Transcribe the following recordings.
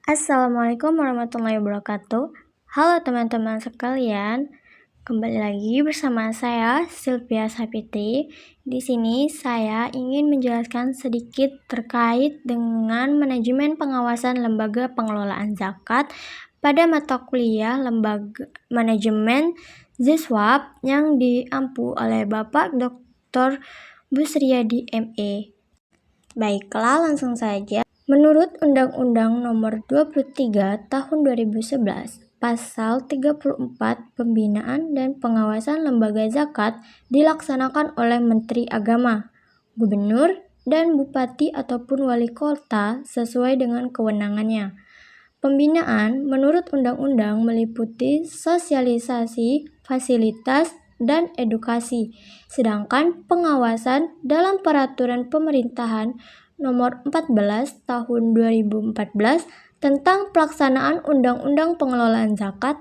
Assalamualaikum warahmatullahi wabarakatuh. Halo teman-teman sekalian, kembali lagi bersama saya Sylvia Sapitri. Di sini saya ingin menjelaskan sedikit terkait dengan manajemen pengawasan lembaga pengelolaan zakat pada mata kuliah lembaga manajemen Ziswap yang diampu oleh Bapak Dr. Busriyadi ME. Baiklah, langsung saja. Menurut Undang-Undang Nomor 23 Tahun 2011, Pasal 34, Pembinaan dan Pengawasan Lembaga Zakat dilaksanakan oleh Menteri Agama, Gubernur, dan Bupati ataupun Wali Kota sesuai dengan kewenangannya. Pembinaan menurut undang-undang meliputi sosialisasi, fasilitas, dan edukasi, sedangkan pengawasan dalam Peraturan Pemerintahan Nomor 14 Tahun 2014 tentang pelaksanaan Undang-Undang Pengelolaan Zakat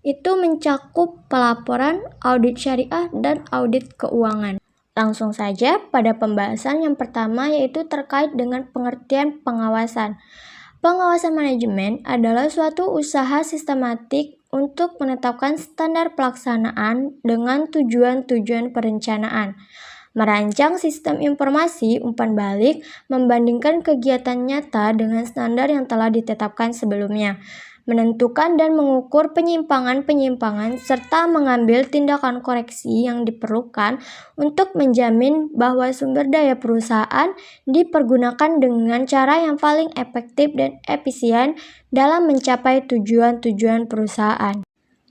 itu mencakup pelaporan, audit syariah, dan audit keuangan. Langsung saja pada pembahasan yang pertama, yaitu terkait dengan pengertian pengawasan. Pengawasan manajemen adalah suatu usaha sistematik untuk menetapkan standar pelaksanaan dengan tujuan-tujuan perencanaan, merancang sistem informasi umpan balik, membandingkan kegiatan nyata dengan standar yang telah ditetapkan sebelumnya, menentukan dan mengukur penyimpangan-penyimpangan, serta mengambil tindakan koreksi yang diperlukan untuk menjamin bahwa sumber daya perusahaan dipergunakan dengan cara yang paling efektif dan efisien dalam mencapai tujuan-tujuan perusahaan.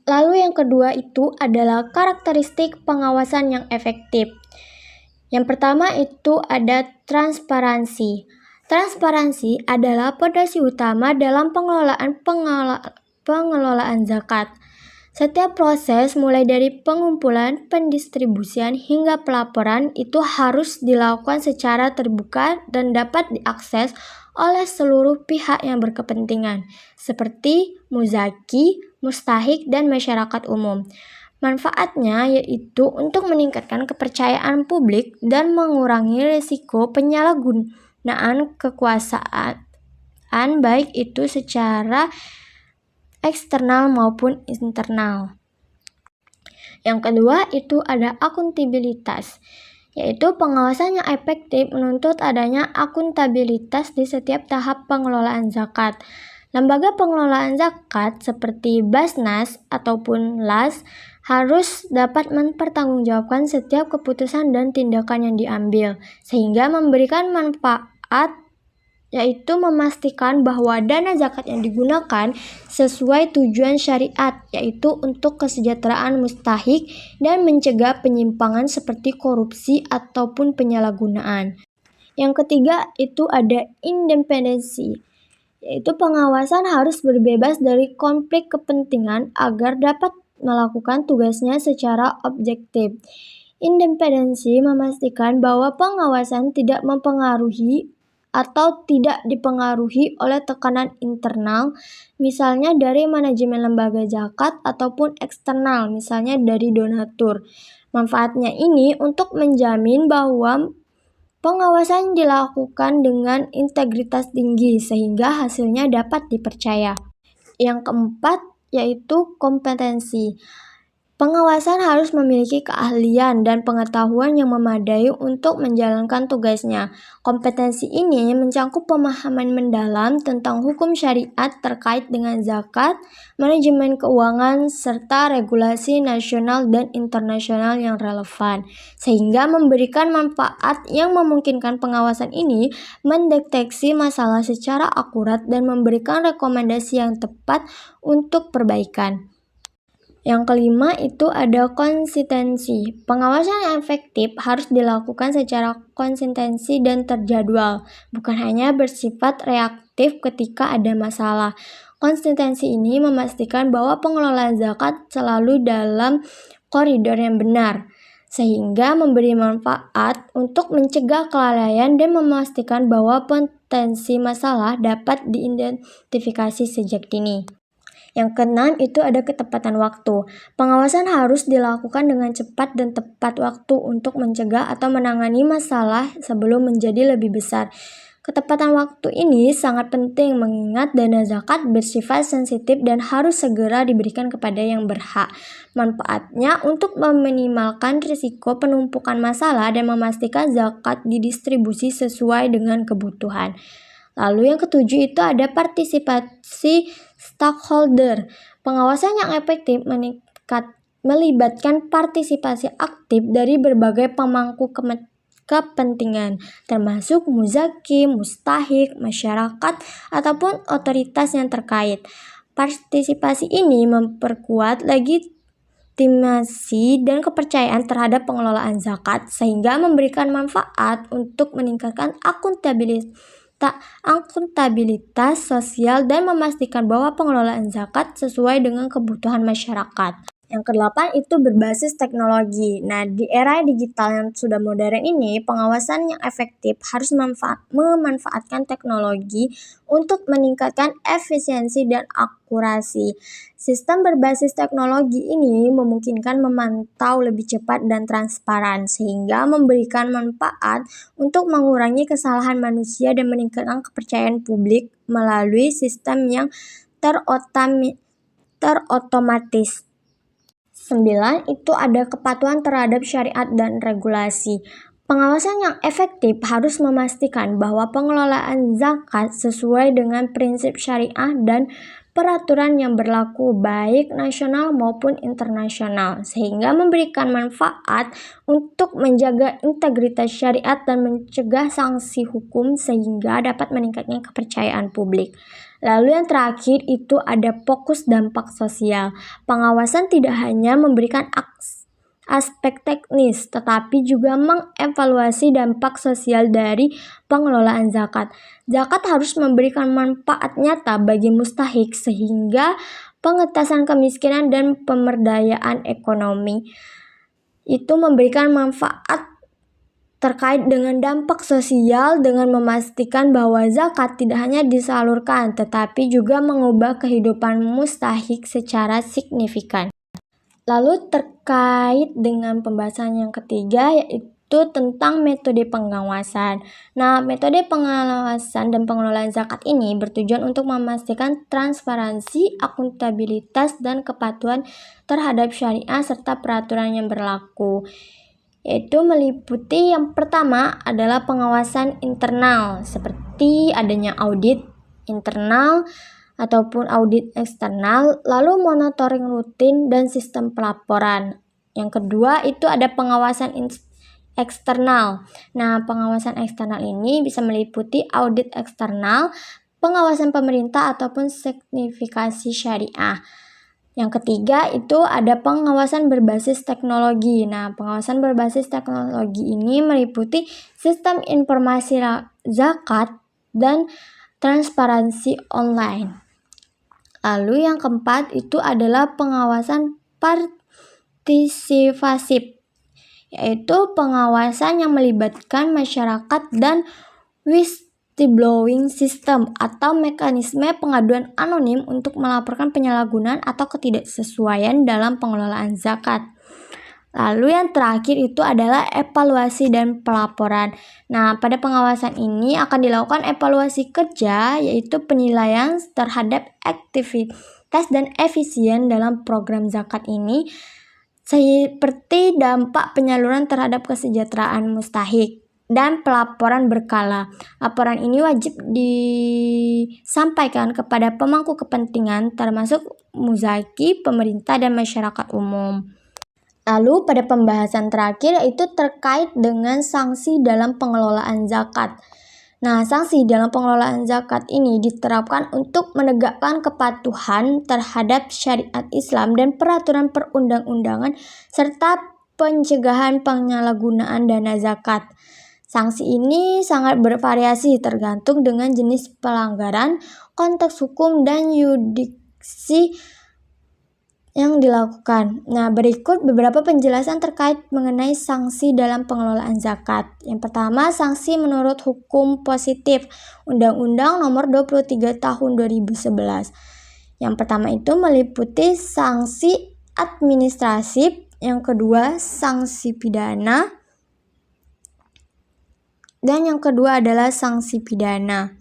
Lalu yang kedua itu adalah karakteristik pengawasan yang efektif. Yang pertama itu ada transparansi. Transparansi adalah fondasi utama dalam pengelolaan zakat. Setiap proses mulai dari pengumpulan, pendistribusian hingga pelaporan itu harus dilakukan secara terbuka dan dapat diakses oleh seluruh pihak yang berkepentingan, seperti muzaki, mustahik, dan masyarakat umum. Manfaatnya yaitu untuk meningkatkan kepercayaan publik dan mengurangi risiko penyalahgunaan kekuasaan, baik itu secara eksternal maupun internal. Yang kedua itu ada akuntabilitas, yaitu pengawasan yang efektif menuntut adanya akuntabilitas di setiap tahap pengelolaan zakat. Lembaga pengelolaan zakat seperti Basnas ataupun LAS harus dapat mempertanggungjawabkan setiap keputusan dan tindakan yang diambil, sehingga memberikan manfaat, yaitu memastikan bahwa dana zakat yang digunakan sesuai tujuan syariat, yaitu untuk kesejahteraan mustahik dan mencegah penyimpangan seperti korupsi ataupun penyalahgunaan. Yang ketiga itu ada independensi, yaitu pengawasan harus berbebas dari konflik kepentingan agar dapat melakukan tugasnya secara objektif. Independensi memastikan bahwa pengawasan tidak mempengaruhi atau tidak dipengaruhi oleh tekanan internal, misalnya dari manajemen lembaga zakat ataupun eksternal, misalnya dari donatur. Manfaatnya ini untuk menjamin bahwa pengawasan dilakukan dengan integritas tinggi sehingga hasilnya dapat dipercaya. Yang keempat yaitu kompetensi. Pengawasan harus memiliki keahlian dan pengetahuan yang memadai untuk menjalankan tugasnya. Kompetensi ini mencakup pemahaman mendalam tentang hukum syariat terkait dengan zakat, manajemen keuangan, serta regulasi nasional dan internasional yang relevan, sehingga memberikan manfaat yang memungkinkan pengawasan ini mendeteksi masalah secara akurat dan memberikan rekomendasi yang tepat untuk perbaikan. Yang kelima itu ada konsistensi. Pengawasan yang efektif harus dilakukan secara konsistensi dan terjadwal, bukan hanya bersifat reaktif ketika ada masalah. Konsistensi ini memastikan bahwa pengelolaan zakat selalu dalam koridor yang benar, sehingga memberi manfaat untuk mencegah kelalaian dan memastikan bahwa potensi masalah dapat diidentifikasi sejak dini. Yang keenam itu ada ketepatan waktu. Pengawasan harus dilakukan dengan cepat dan tepat waktu untuk mencegah atau menangani masalah sebelum menjadi lebih besar. Ketepatan waktu ini sangat penting mengingat dana zakat bersifat sensitif dan harus segera diberikan kepada yang berhak. Manfaatnya untuk meminimalkan risiko penumpukan masalah dan memastikan zakat didistribusi sesuai dengan kebutuhan. Lalu yang ketujuh itu ada partisipasi stakeholder. Pengawasan yang efektif melibatkan partisipasi aktif dari berbagai pemangku kepentingan, termasuk muzaki, mustahik, masyarakat, ataupun otoritas yang terkait. Partisipasi ini memperkuat legitimasi dan kepercayaan terhadap pengelolaan zakat, sehingga memberikan manfaat untuk meningkatkan akuntabilitas sosial dan memastikan bahwa pengelolaan zakat sesuai dengan kebutuhan masyarakat. Yang kedelapan itu berbasis teknologi. Nah, di era digital yang sudah modern ini, pengawasan yang efektif harus memanfaatkan teknologi untuk meningkatkan efisiensi dan akurasi. Sistem berbasis teknologi ini memungkinkan memantau lebih cepat dan transparan, sehingga memberikan manfaat untuk mengurangi kesalahan manusia dan meningkatkan kepercayaan publik melalui sistem yang terotomatis. 9. Itu ada kepatuhan terhadap syariat dan regulasi. Pengawasan yang efektif harus memastikan bahwa pengelolaan zakat sesuai dengan prinsip syariah dan peraturan yang berlaku baik nasional maupun internasional, sehingga memberikan manfaat untuk menjaga integritas syariat dan mencegah sanksi hukum sehingga dapat meningkatkan kepercayaan publik. Lalu yang terakhir itu ada fokus dampak sosial. Pengawasan tidak hanya memberikan aspek teknis, tetapi juga mengevaluasi dampak sosial dari pengelolaan zakat. Zakat harus memberikan manfaat nyata bagi mustahik sehingga pengentasan kemiskinan dan pemberdayaan ekonomi itu memberikan manfaat terkait dengan dampak sosial dengan memastikan bahwa zakat tidak hanya disalurkan tetapi juga mengubah kehidupan mustahik secara signifikan. Lalu terkait dengan pembahasan yang ketiga yaitu tentang metode pengawasan. Nah, metode pengawasan dan pengelolaan zakat ini bertujuan untuk memastikan transparansi, akuntabilitas, dan kepatuhan terhadap syariah serta peraturan yang berlaku. Yaitu meliputi yang pertama adalah pengawasan internal seperti adanya audit internal ataupun audit eksternal, lalu monitoring rutin dan sistem pelaporan. Yang kedua itu ada pengawasan eksternal. Nah, pengawasan eksternal ini bisa meliputi audit eksternal, pengawasan pemerintah ataupun sertifikasi syariah. Yang ketiga itu ada pengawasan berbasis teknologi. Nah, pengawasan berbasis teknologi ini meliputi sistem informasi zakat dan transparansi online. Lalu yang keempat itu adalah pengawasan partisipasif, yaitu pengawasan yang melibatkan masyarakat dan whistleblowing system atau mekanisme pengaduan anonim untuk melaporkan penyalahgunaan atau ketidaksesuaian dalam pengelolaan zakat. Lalu yang terakhir itu adalah evaluasi dan pelaporan. Nah, pada pengawasan ini akan dilakukan evaluasi kerja, yaitu penilaian terhadap aktivitas dan efisien dalam program zakat ini, seperti dampak penyaluran terhadap kesejahteraan mustahik dan pelaporan berkala. Laporan ini wajib disampaikan kepada pemangku kepentingan termasuk muzaki, pemerintah, dan masyarakat umum. Lalu pada pembahasan terakhir yaitu terkait dengan sanksi dalam pengelolaan zakat. Nah, sanksi dalam pengelolaan zakat ini diterapkan untuk menegakkan kepatuhan terhadap syariat Islam dan peraturan perundang-undangan serta pencegahan penyalahgunaan dana zakat. Sanksi ini sangat bervariasi tergantung dengan jenis pelanggaran, konteks hukum, dan yurisdiksi yang dilakukan. Nah, berikut beberapa penjelasan terkait mengenai sanksi dalam pengelolaan zakat. Yang pertama, sanksi menurut hukum positif Undang-Undang Nomor 23 Tahun 2011. Yang pertama itu meliputi sanksi administratif, yang kedua sanksi pidana, Dan yang kedua adalah sanksi pidana.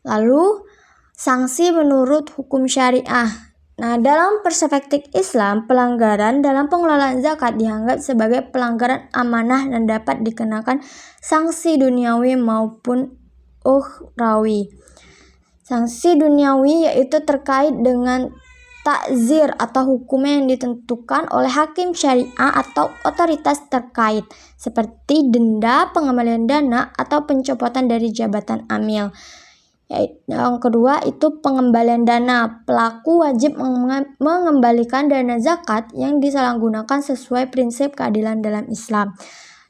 Lalu, sanksi menurut hukum syariah. Nah, dalam perspektif Islam, pelanggaran dalam pengelolaan zakat dianggap sebagai pelanggaran amanah dan dapat dikenakan sanksi duniawi maupun ukhrawi. Sanksi duniawi yaitu terkait dengan takzir atau hukum yang ditentukan oleh hakim syariah atau otoritas terkait, seperti denda, pengembalian dana, atau pencopotan dari jabatan amil. Yang kedua itu pengembalian dana. Pelaku wajib mengembalikan dana zakat yang disalahgunakan sesuai prinsip keadilan dalam Islam.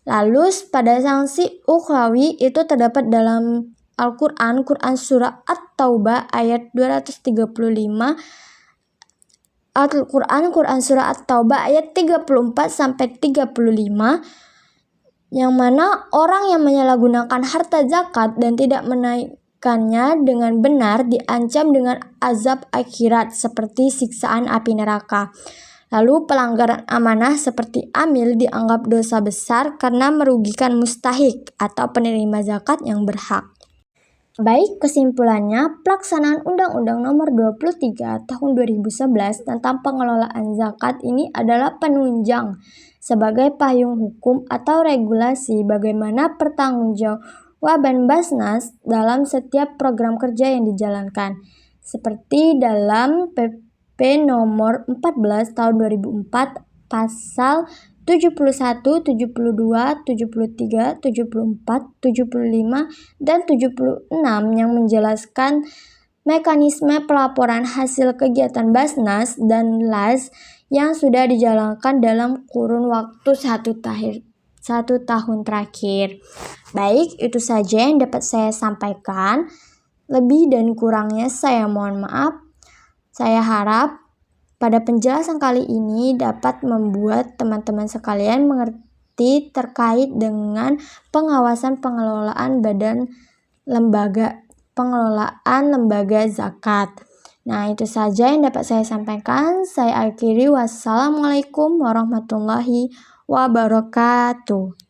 Lalu pada sanksi ukhrawi itu terdapat dalam Al-Quran, Quran Surah At-Taubah ayat 235, Quran Surah At-Taubah ayat 34-35, yang mana orang yang menyalahgunakan harta zakat dan tidak menaikkannya dengan benar diancam dengan azab akhirat seperti siksaan api neraka. Lalu pelanggaran amanah seperti amil dianggap dosa besar karena merugikan mustahik atau penerima zakat yang berhak. Baik, kesimpulannya, pelaksanaan Undang-Undang Nomor 23 Tahun 2011 tentang pengelolaan zakat ini adalah penunjang sebagai payung hukum atau regulasi bagaimana pertanggungjawaban Basnas dalam setiap program kerja yang dijalankan, seperti dalam PP Nomor 14 Tahun 2004 Pasal 71, 72, 73, 74, 75, dan 76 yang menjelaskan mekanisme pelaporan hasil kegiatan Basnas dan LAS yang sudah dijalankan dalam kurun waktu 1 tahun terakhir. Baik, itu saja yang dapat saya sampaikan. Lebih dan kurangnya saya mohon maaf. Saya harap pada penjelasan kali ini dapat membuat teman-teman sekalian mengerti terkait dengan pengawasan pengelolaan lembaga zakat. Nah, itu saja yang dapat saya sampaikan. Saya akhiri. Wassalamualaikum warahmatullahi wabarakatuh.